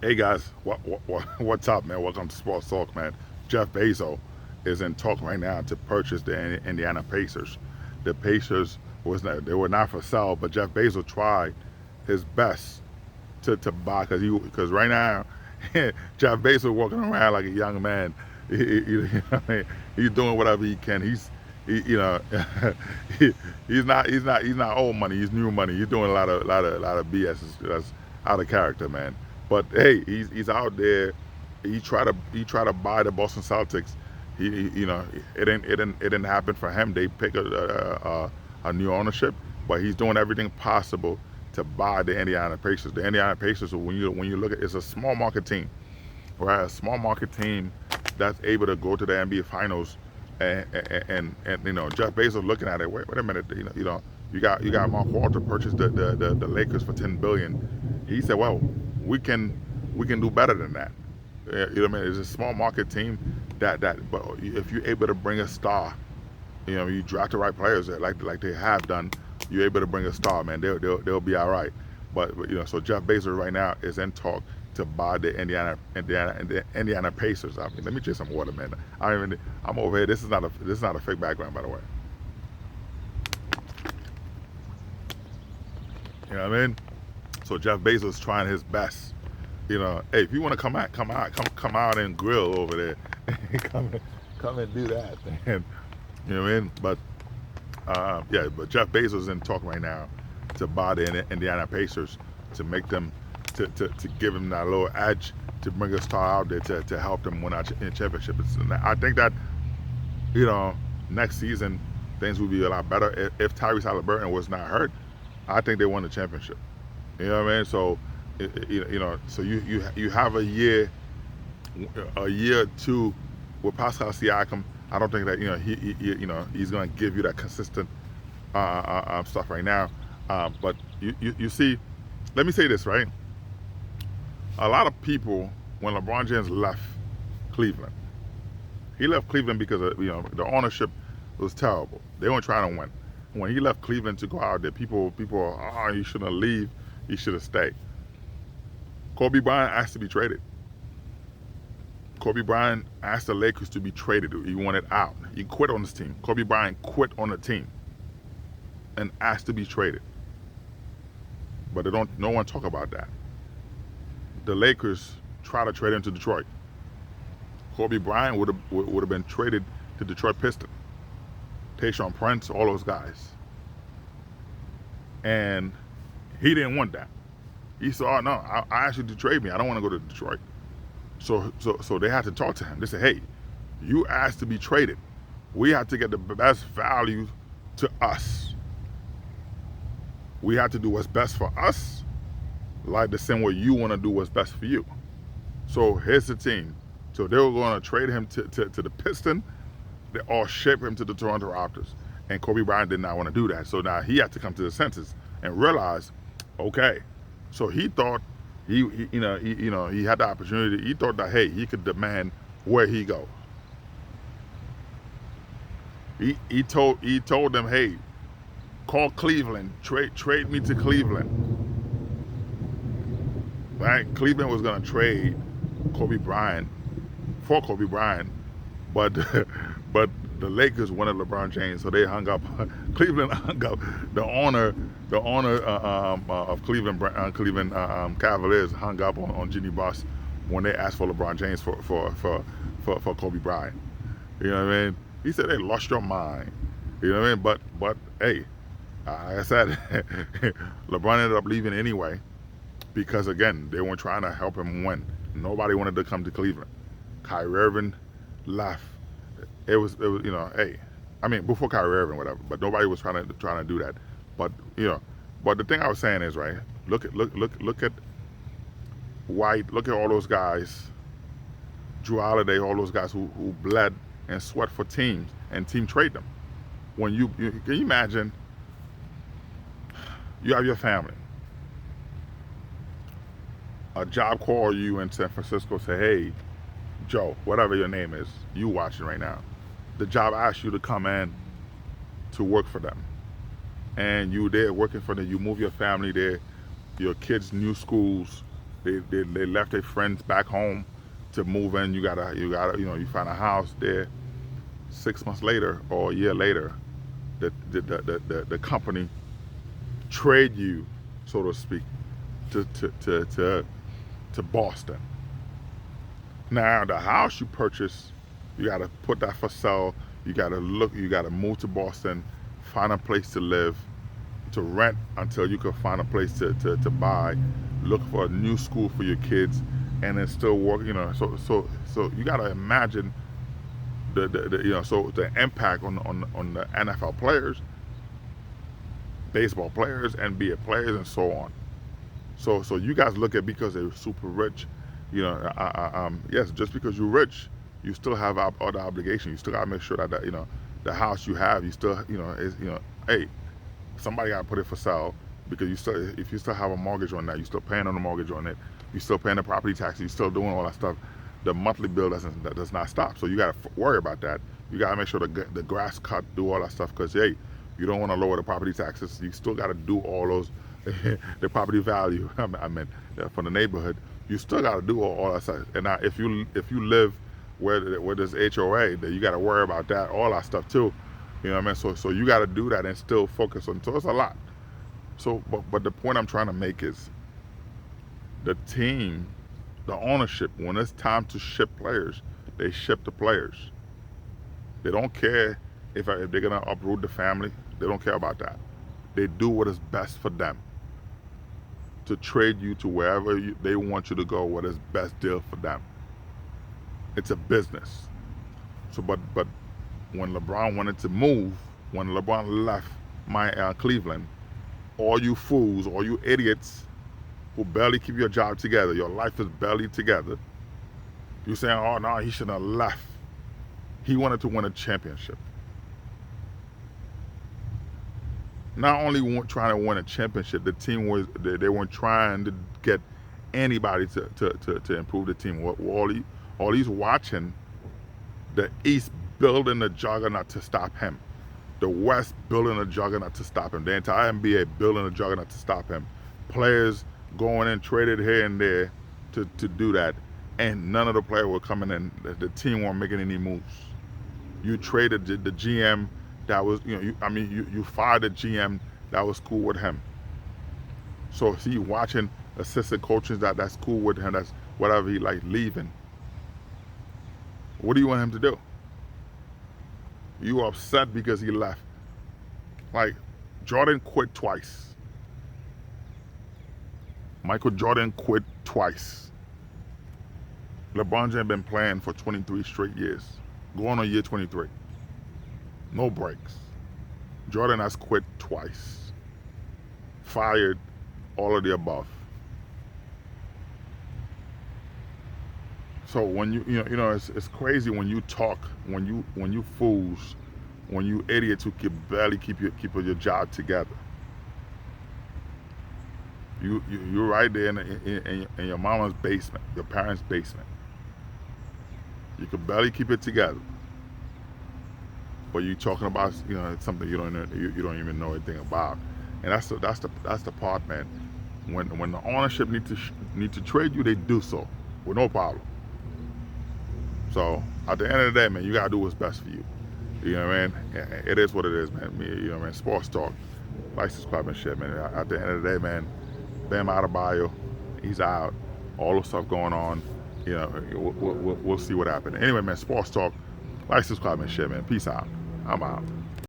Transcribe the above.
Hey guys, what's up, man? Welcome to Sports Talk, man. Jeff Bezos is in talk right now to purchase the Indiana Pacers. The Pacers they were not for sale, but Jeff Bezos tried his best to buy because right now Jeff Bezos walking around like a young man. I mean, he's doing whatever he can. You know he, he's not old money. He's new money. He's doing a lot of BS that's out of character, man. But hey, he's out there. He tried to buy the Boston Celtics. It didn't happen for him. They pick a new ownership, but he's doing everything possible to buy the Indiana Pacers. The Indiana Pacers, when you look at, it's a small market team, right? A small market team that's able to go to the NBA Finals, and Jeff Bezos looking at it. Wait a minute, you got Mark Walter purchased the Lakers for 10 billion. He said, well, we can do better than that. You know what I mean? It's a small market team but if you're able to bring a star, you draft the right players like they have done, you're able to bring a star, man. They'll be all right. But so Jeff Bezos right now is in talk to buy the Indiana Pacers. I mean, let me drink some water, man. I'm over here. This is not a fake background, by the way. You know what I mean? So Jeff Bezos is trying his best. Hey, if you want to come out and grill over there, come and do that, man. You know what I mean? But Jeff Bezos is in talk right now to buy the Indiana Pacers to make them to give him that little edge to bring a star out there to help them win a championship. I think that next season things would be a lot better if Tyrese Halliburton was not hurt. I think they won the championship. You know what I mean? So so you have a year or two with Pascal Siakam. I don't think that he's going to give you that consistent stuff right now. But you see, let me say this, right? A lot of people, when LeBron James left Cleveland, he left Cleveland because the ownership was terrible. They weren't trying to win. When he left Cleveland to go out there, people, he shouldn't leave. He should have stayed. Kobe Bryant asked to be traded. Kobe Bryant asked the Lakers to be traded. He wanted out. He quit on this team. Kobe Bryant quit on the team and asked to be traded. But no one talk about that. The Lakers tried to trade him to Detroit. Kobe Bryant would have been traded to Detroit Pistons. Tayshaun Prince, all those guys. And he didn't want that. He said, "Oh no, I asked you to trade me. I don't want to go to Detroit." So they had to talk to him. They said, "Hey, you asked to be traded. We have to get the best value to us. We have to do what's best for us, like the same way you want to do what's best for you." So here's the team. So they were going to trade him to the Pistons. They all ship him to the Toronto Raptors. And Kobe Bryant did not want to do that. So now he had to come to the senses and realize, okay. So he thought he had the opportunity. He thought that, hey, he could demand where he goes. He told them, hey, call Cleveland, trade me to Cleveland. Right? Cleveland was gonna trade Kobe Bryant for Kobe Bryant, but but the Lakers wanted LeBron James, so they hung up. Cleveland hung up. The owner of Cleveland Cavaliers hung up on Jimmy Buss when they asked for LeBron James for Kobe Bryant. You know what I mean? He said they lost your mind. You know what I mean? But hey, like I said, LeBron ended up leaving anyway because again they weren't trying to help him win. Nobody wanted to come to Cleveland. Kyrie Irving left. It was hey, I mean before Kyrie Irving whatever, but nobody was trying to do that. But but the thing I was saying is right. Look at White. Look at all those guys. Drew Holiday, all those guys who bled and sweat for teams and team trade them. When you can you imagine? You have your family. A job call you in San Francisco, say, hey, Joe, whatever your name is, you watching right now. The job asks you to come in to work for them. And you there working for them, you move your family there, your kids' new schools, They left their friends back home to move in. You find a house there. 6 months later or a year later, the company trade you, so to speak, to Boston. Now the house you purchase, you got to put that for sale. You got to look. You got to move to Boston, find a place to live, to rent until you can find a place to buy. Look for a new school for your kids, and then still work. So you got to imagine the impact on the NFL players, baseball players, NBA players, and so on. So you guys look at because they're super rich, yes, just because you're rich, you still have other obligations. You still gotta make sure that the house you have, you still hey, somebody gotta put it for sale because if you still have a mortgage on that, you still paying on the mortgage on it, you still paying the property tax, you still doing all that stuff. The monthly bill does not stop. So you gotta worry about that. You gotta make sure the grass cut, do all that stuff because hey, you don't want to lower the property taxes. You still gotta do all those. The property value, I mean, for the neighborhood, you still got to do all that stuff. And now, if you live where there's HOA, then you got to worry about that, all that stuff too. You know what I mean? So you got to do that and still focus on. So it's a lot. So, but the point I'm trying to make is, the team, the ownership, when it's time to ship players, they ship the players. They don't care if they're gonna uproot the family. They don't care about that. They do what is best for them, to trade you to wherever they want you to go, what is best deal for them. It's a business. So, but when LeBron wanted to move, when LeBron left Cleveland, all you fools, all you idiots who barely keep your job together, your life is barely together, you're saying, oh no, he shouldn't have left. He wanted to win a championship. Not only trying to win a championship, the team they weren't trying to get anybody to improve the team. All he's watching, the East building a juggernaut to stop him, the West building a juggernaut to stop him, the entire NBA building a juggernaut to stop him, players going and traded here and there to do that, and none of the players were coming in. The team weren't making any moves. You traded the GM. That was, you fired the GM that was cool with him. So see, watching assistant coaches that's cool with him, that's whatever he like, leaving. What do you want him to do? You upset because he left. Like, Jordan quit twice. Michael Jordan quit twice. LeBron James been playing for 23 straight years, going on year 23. No breaks. Jordan has quit twice. Fired, all of the above. So when it's crazy when you talk, when you fools, when you idiots who can barely keep your job together. You're right there in your mama's basement, your parents' basement. You can barely keep it together. But you talking about something you don't even know anything about, and that's the part, man. When the ownership need to trade you, they do so with no problem. So at the end of the day, man, you gotta do what's best for you. You know what I mean? It is what it is, man. Man. Sports talk, license club and shit, man. At the end of the day, man, Bam Adebayo, he's out. All the stuff going on. We'll see what happens. Anyway, man, sports talk, license club and shit, man. Peace out. I'm out.